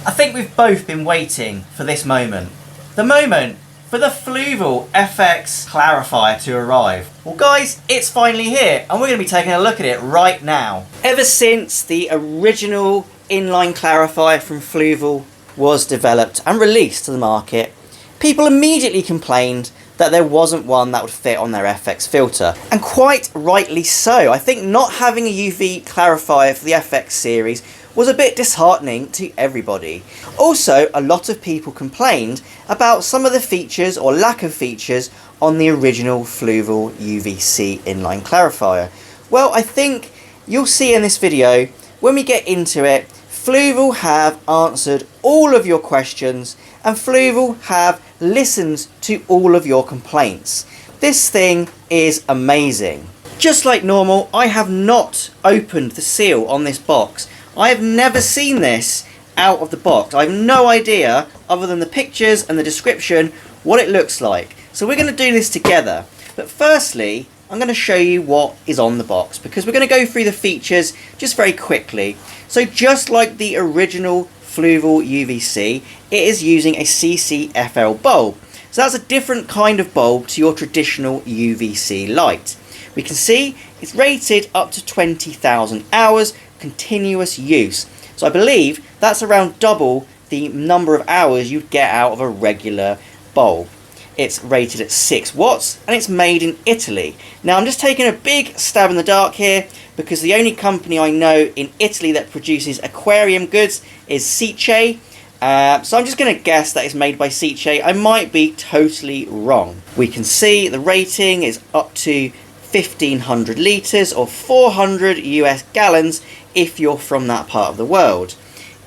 I think we've both been waiting for this moment. The moment for the Fluval FX Clarifier to arrive. Well guys, it's finally here and we're going to be taking a look at it right now. Ever since the original inline clarifier from Fluval was developed and released to the market, people immediately complained that there wasn't one that would fit on their FX filter. And quite rightly so. I think not having a UV clarifier for the FX series was a bit disheartening to everybody. Also, a lot of people complained about some of the features or lack of features on the original Fluval UVC inline clarifier. Well, I think you'll see in this video, when we get into it, Fluval have answered all of your questions and Fluval have listened to all of your complaints. This thing is amazing. Just like normal, I have not opened the seal on this box. I have never seen this out of the box. I have no idea, other than the pictures and the description, what it looks like. So we're going to do this together. But firstly, I'm going to show you what is on the box, because we're going to go through the features just very quickly. So just like the original Fluval UVC, it is using a CCFL bulb. So that's a different kind of bulb to your traditional UVC light. We can see it's rated up to 20,000 hours continuous use. So I believe that's around double the number of hours you'd get out of a regular bulb. It's rated at 6 watts and it's made in Italy. Now I'm just taking a big stab in the dark here because the only company I know in Italy that produces aquarium goods is Sice. So I'm just going to guess that it's made by Sice. I might be totally wrong. We can see the rating is up to 1,500 litres or 400 US gallons if you're from that part of the world.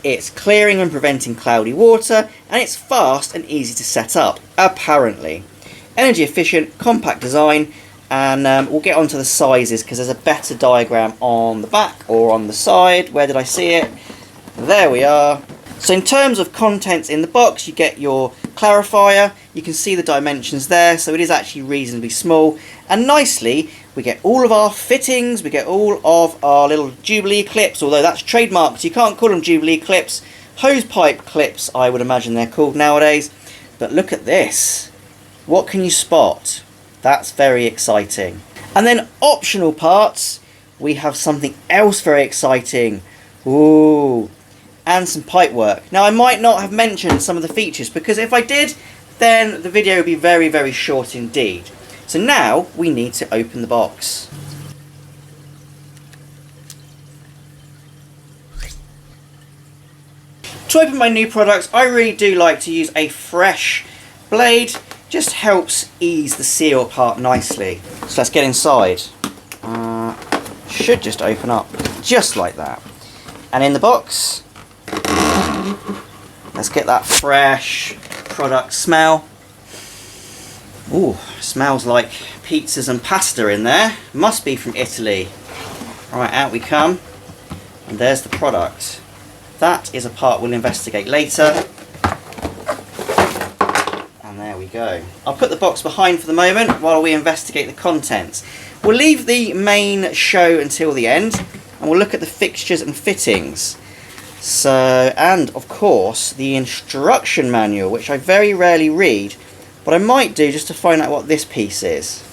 It's clearing and preventing cloudy water and it's fast and easy to set up, apparently. Energy efficient, compact design, and we'll get onto the sizes because there's a better diagram on the back or on the side. Where did I see it? There we are. So in terms of contents in the box, you get your clarifier. You can see the dimensions there, so it is actually reasonably small. And nicely, we get all of our fittings, we get all of our little Jubilee clips, although that's trademarked, so you can't call them Jubilee clips. Hose pipe clips, I would imagine they're called nowadays. But look at this. What can you spot? That's very exciting. And then optional parts, we have something else very exciting. Ooh. And some pipe work. Now I might not have mentioned some of the features because if I did, then the video would be very, very short indeed. So now we need to open the box. To open my new products, I really do like to use a fresh blade. Just helps ease the seal apart nicely. So let's get inside. Should just open up just like that. And in the box, let's get that fresh product smell. Ooh, smells like pizzas and pasta in there. Must be from Italy. Alright, out we come. And there's the product. That is a part we'll investigate later. And there we go. I'll put the box behind for the moment while we investigate the contents. We'll leave the main show until the end and we'll look at the fixtures and fittings. So, and of course the instruction manual, which I very rarely read, but I might do just to find out what this piece is.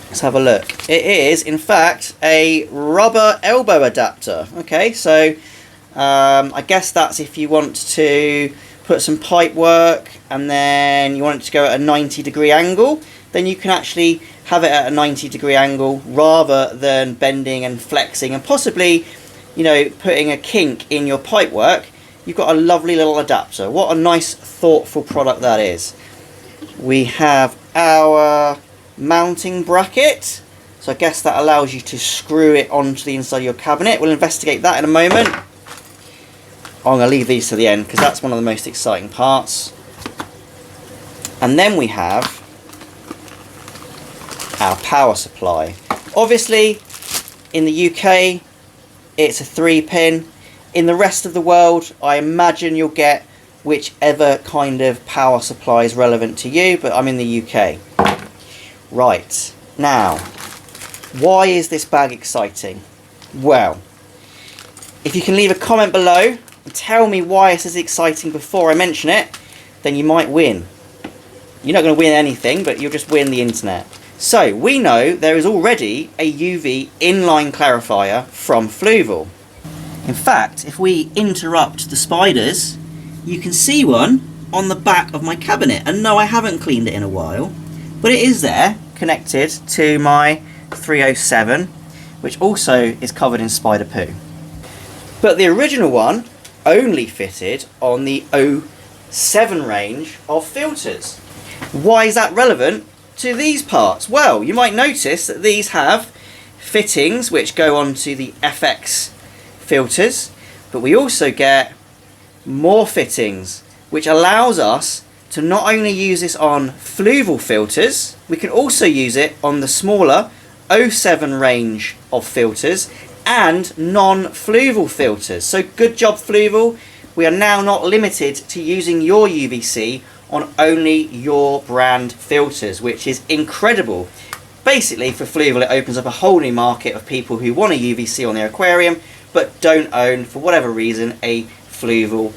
Let's have a look. It is in fact a rubber elbow adapter. Okay, so I guess that's if you want to put some pipe work and then you want it to go at a 90-degree angle, then you can actually have it at a 90-degree angle rather than bending and flexing and possibly, you know, putting a kink in your pipe work. You've got a lovely little adapter. What a nice thoughtful product that is. We have our mounting bracket, so I guess that allows you to screw it onto the inside of your cabinet. We'll investigate that in a moment. I'm going to leave these to the end because that's one of the most exciting parts. And then we have our power supply. Obviously in the UK it's a 3-pin. In the rest of the world I imagine you'll get whichever kind of power supply is relevant to you, but I'm in the UK. Right, now why is this bag exciting? Well, if you can leave a comment below and tell me why this is exciting before I mention it, then you might win. You're not going to win anything, but you'll just win the internet. So, we know there is already a UV inline clarifier from Fluval. In fact, if we interrupt the spiders, you can see one on the back of my cabinet. And no, I haven't cleaned it in a while, but it is there, connected to my 307, which also is covered in spider poo. But the original one only fitted on the 07 range of filters. Why is that relevant to these parts? Well, you might notice that these have fittings which go onto the FX filters, but we also get more fittings, which allows us to not only use this on Fluval filters, we can also use it on the smaller 07 range of filters and non-Fluval filters. So good job, Fluval. We are now not limited to using your UVC on only your brand filters, which is incredible. Basically, for Fluval, it opens up a whole new market of people who want a UVC on their aquarium but don't own, for whatever reason, a Fluval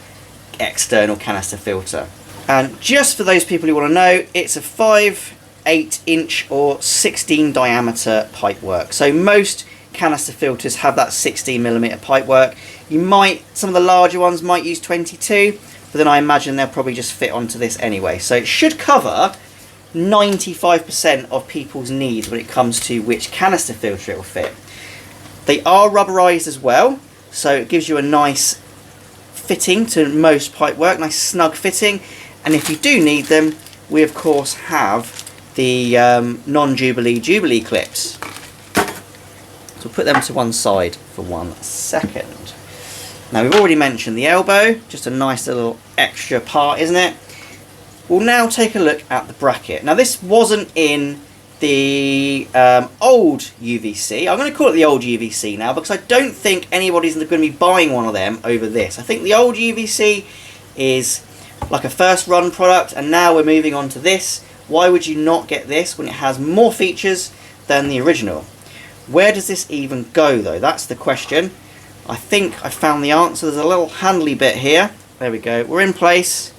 external canister filter. And just for those people who want to know, it's a 5, 8 inch or 16 diameter pipework. So most canister filters have that 16mm pipework. Some of the larger ones might use 22, but then I imagine they'll probably just fit onto this anyway. So it should cover 95% of people's needs when it comes to which canister filter it will fit. They are rubberized as well, so it gives you a nice fitting to most pipework, nice snug fitting. And if you do need them, we of course have the non-Jubilee Jubilee clips. So we'll put them to one side for 1 second. Now, we've already mentioned the elbow, just a nice little extra part, isn't it? We'll now take a look at the bracket. Now, this wasn't in the old UVC. I'm going to call it the old UVC now, because I don't think anybody's going to be buying one of them over this. I think the old UVC is like a first run product, and now we're moving on to this. Why would you not get this when it has more features than the original? Where does this even go though? That's the question. I think I found the answer. There's a little handly bit here. There we go. We're in place.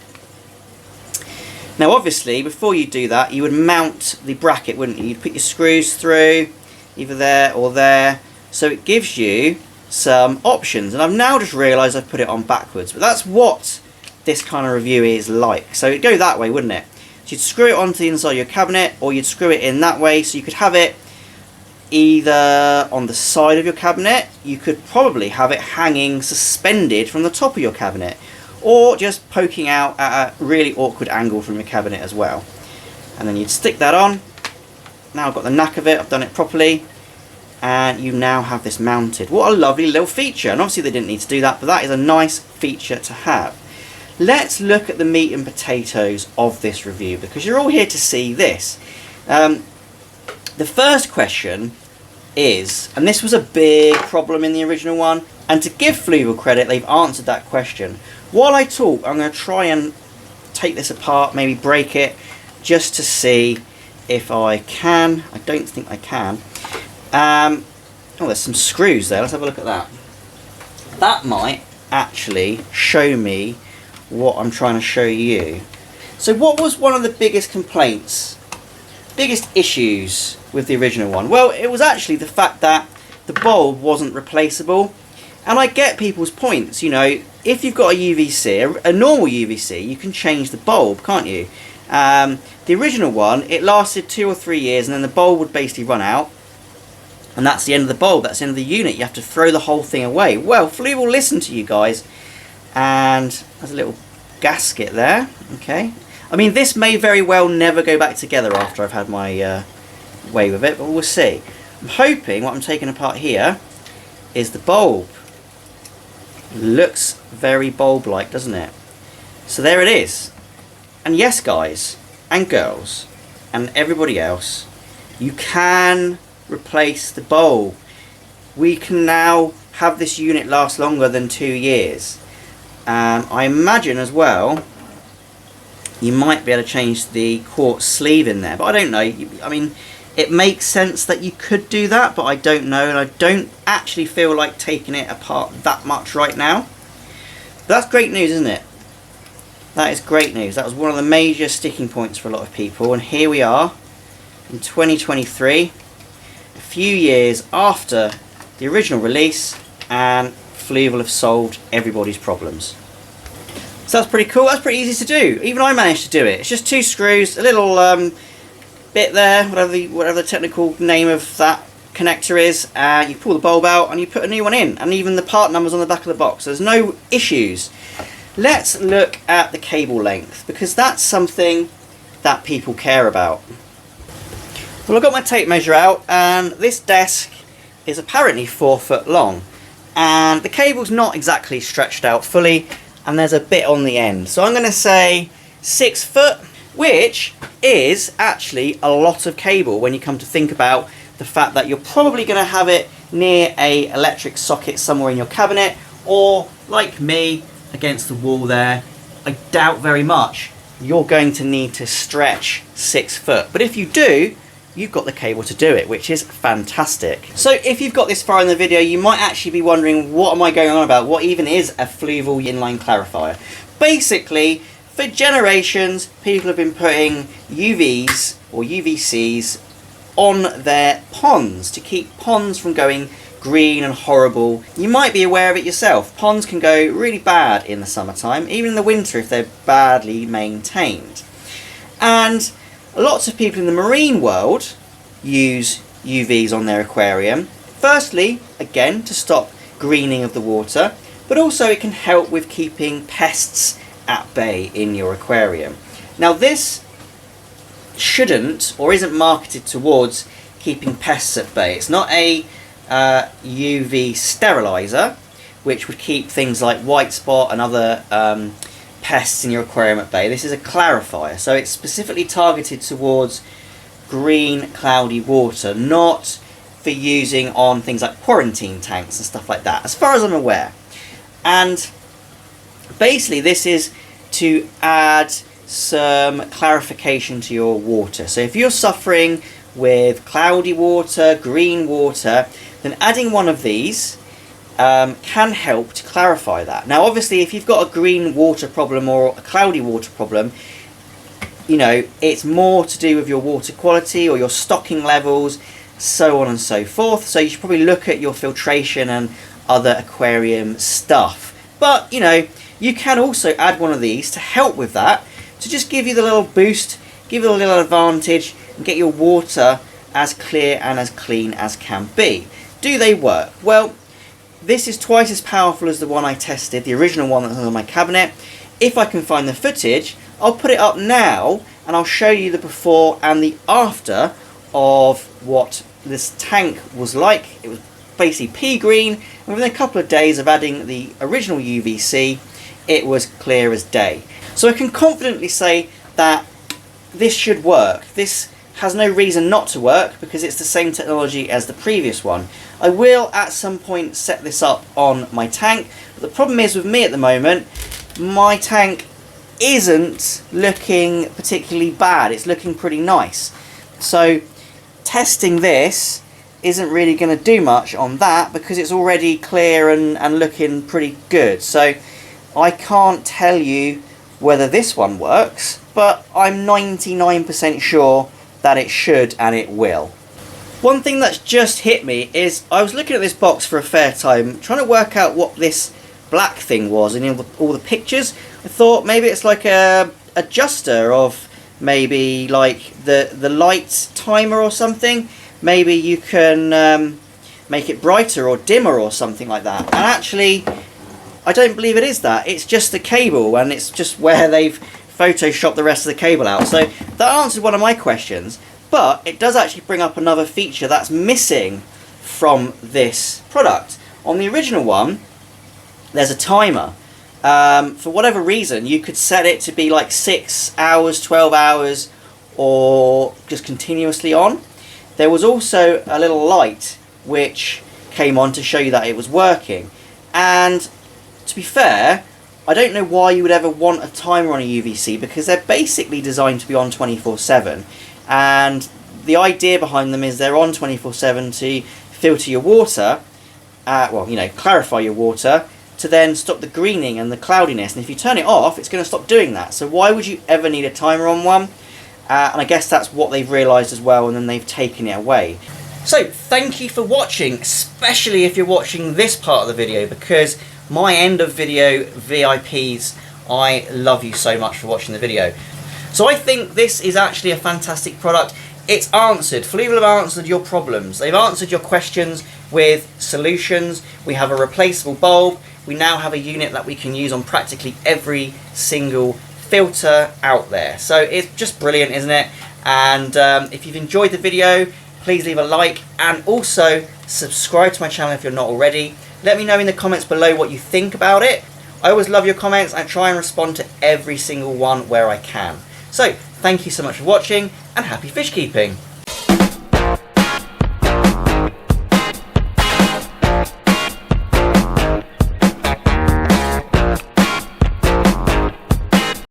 Now obviously, before you do that, you would mount the bracket, wouldn't you? You'd put your screws through, either there or there. So it gives you some options. And I've now just realised I've put it on backwards. But that's what this kind of review is like. So it'd go that way, wouldn't it? So you'd screw it onto the inside of your cabinet, or you'd screw it in that way. So you could have it either on the side of your cabinet. You could probably have it hanging suspended from the top of your cabinet, or just poking out at a really awkward angle from your cabinet as well. And then you'd stick that on. Now I've got the knack of it, I've done it properly, and you now have this mounted. What a lovely little feature. And obviously they didn't need to do that, but that is a nice feature to have. Let's look at the meat and potatoes of this review, because you're all here to see this. The first question is, and this was a big problem in the original one, and to give Fluval credit, they've answered that question. While I talk, I'm going to try and take this apart, maybe break it, just to see if I can. I don't think I can. Oh, there's some screws there. Let's have a look at that. That might actually show me what I'm trying to show you. So what was one of the biggest complaints, biggest issues with the original one? Well, it was actually the fact that the bulb wasn't replaceable. And I get people's points, you know, if you've got a UVC, a normal UVC, you can change the bulb, can't you? The original one, it lasted 2 or 3 years, and then the bulb would basically run out. And that's the end of the bulb, that's the end of the unit. You have to throw the whole thing away. Well, Fluval will listen to you guys. And there's a little gasket there, okay. I mean, this may very well never go back together after I've had my way with it, but we'll see. I'm hoping what I'm taking apart here is the bulb. Looks very bulb-like, doesn't it? So there it is. And yes, guys and girls and everybody else, you can replace the bulb. We can now have this unit last longer than 2 years. I imagine as well you might be able to change the quartz sleeve in there, but I don't know. I mean, it makes sense that you could do that, but I don't know, and I don't actually feel like taking it apart that much right now. But that's great news, isn't it? That is great news. That was one of the major sticking points for a lot of people, and here we are in 2023, a few years after the original release, and Fluval have solved everybody's problems. So that's pretty cool. That's pretty easy to do. Even I managed to do it. It's just 2 screws, a little bit there, whatever the technical name of that connector is. You pull the bulb out and you put a new one in, and even the part numbers on the back of the box. So there's no issues. Let's look at the cable length, because that's something that people care about. Well, I've got my tape measure out, and this desk is apparently 4 foot long, and the cable's not exactly stretched out fully, and there's a bit on the end. So I'm going to say 6 foot, which is actually a lot of cable when you come to think about the fact that you're probably going to have it near a electric socket somewhere in your cabinet, or like me, against the wall there. I doubt very much you're going to need to stretch 6 foot, but if you do, you've got the cable to do it, which is fantastic. So if you've got this far in the video, you might actually be wondering, what am I going on about? What even is a Fluval inline clarifier? Basically, for generations, people have been putting UVs or UVCs on their ponds to keep ponds from going green and horrible. You might be aware of it yourself. Ponds can go really bad in the summertime, even in the winter if they're badly maintained. And lots of people in the marine world use UVs on their aquarium. Firstly, again, to stop greening of the water, but also it can help with keeping pests at bay in your aquarium. Now this shouldn't or isn't marketed towards keeping pests at bay. It's not a UV sterilizer, which would keep things like white spot and other pests in your aquarium at bay. This is a clarifier, so it's specifically targeted towards green, cloudy water, not for using on things like quarantine tanks and stuff like that, as far as I'm aware. And basically this is to add some clarification to your water. So if you're suffering with cloudy water, green water, then adding one of these can help to clarify that. Now obviously if you've got a green water problem or a cloudy water problem, you know, it's more to do with your water quality or your stocking levels, so on and so forth. So you should probably look at your filtration and other aquarium stuff. But you know, you can also add one of these to help with that, to just give you the little boost, give you a little advantage, and get your water as clear and as clean as can be. Do they work? Well, this is twice as powerful as the one I tested, the original one that's on my cabinet. If I can find the footage, I'll put it up now and I'll show you the before and the after of what this tank was like. It was basically pea green, and within a couple of days of adding the original UVC, it was clear as day. So I can confidently say that this should work. This has no reason not to work because it's the same technology as the previous one. I will at some point set this up on my tank, but the problem is with me at the moment, my tank isn't looking particularly bad. It's looking pretty nice. So testing this isn't really going to do much on that because it's already clear and looking pretty good. So I can't tell you whether this one works, but I'm 99% sure that it should and it will. One thing that's just hit me is I was looking at this box for a fair time, trying to work out what this black thing was in all the pictures. I thought maybe it's like a adjuster of maybe like the light timer or something. Maybe you can make it brighter or dimmer or something like that. And actually, I don't believe it is that. It's just the cable, and it's just where they've photoshopped the rest of the cable out. So that answered one of my questions, but it does actually bring up another feature that's missing from this product. On the original one, there's a timer. For whatever reason, you could set it to be like 6 hours, 12 hours, or just continuously on. There was also a little light which came on to show you that it was working. And to be fair, I don't know why you would ever want a timer on a UVC, because they're basically designed to be on 24/7. And the idea behind them is they're on 24/7 to filter your water, well, you know, clarify your water, to then stop the greening and the cloudiness, and if you turn it off it's going to stop doing that. So why would you ever need a timer on one? And I guess that's what they've realised as well, and then they've taken it away. So thank you for watching, especially if you're watching this part of the video, because my end of video VIPs, I love you so much for watching the video. So I think this is actually a fantastic product. It's answered, Fluval have answered your problems. They've answered your questions with solutions. We have a replaceable bulb. We now have a unit that we can use on practically every single filter out there. So it's just brilliant, isn't it? And if you've enjoyed the video, please leave a like and also subscribe to my channel if you're not already. Let me know in the comments below what you think about it. I always love your comments. I try and respond to every single one where I can. So thank you so much for watching, and happy fish keeping!